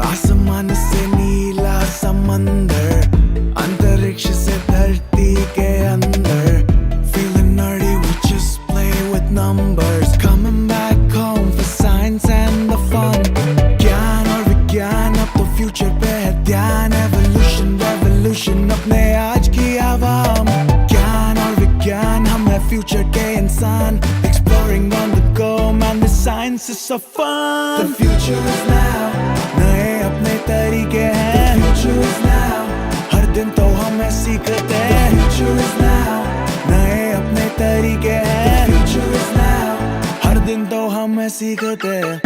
आसमान से नीला समंदर, अंतरिक्ष से धरती के अंदर. Feeling nerdy, we just play with numbers. Coming back home for science and the fun. ज्ञान और विज्ञान अब तो फ्यूचर पे है ध्यान. Evolution, revolution अपने आज की आवाम. ज्ञान और विज्ञान हम है फ्यूचर के इंसान. Exploring on the go, man, the science is so fun. The future is now. नए अपने तरीके हैं. The future is now. हर दिन तो हमें सीखते हैं. The future is now. नए अपने तरीके हैं. The future is now. हर दिन तो हमें सीखते हैं.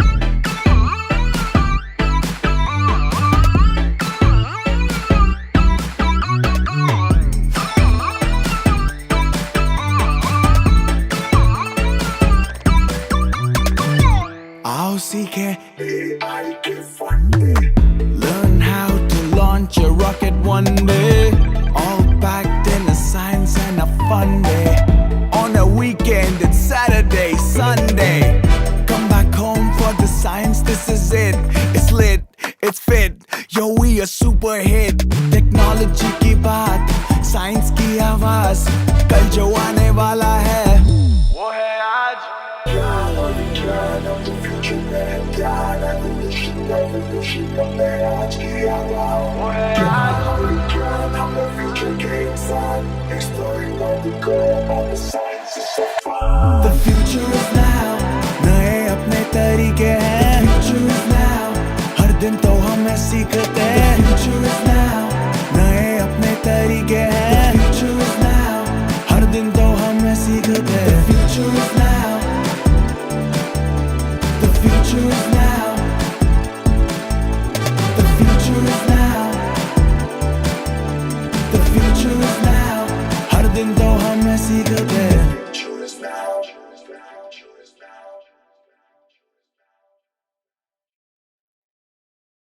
आओ सीखें Learn how to launch a rocket one day. All packed in a science and a fun day. On a weekend it's Saturday, Sunday. Come back home for the science, this is it. It's lit, it's fit. Yo, we a super hit. Technology की बात, science की आवाज. कल जो आने वाला है वो है आज. ज्ञान और विज्ञान अब तो फ्यूचर में है ध्यान. Evolution, revolution अपने आज की आवाज. वो है ज्ञान और विज्ञान हम है फ्यूचर के इंसान. Exploring on the go, all the science is so fun. The future is now. नए अपने तरीके हैं. The future is now. हर दिन तो हमें सीखते हैं.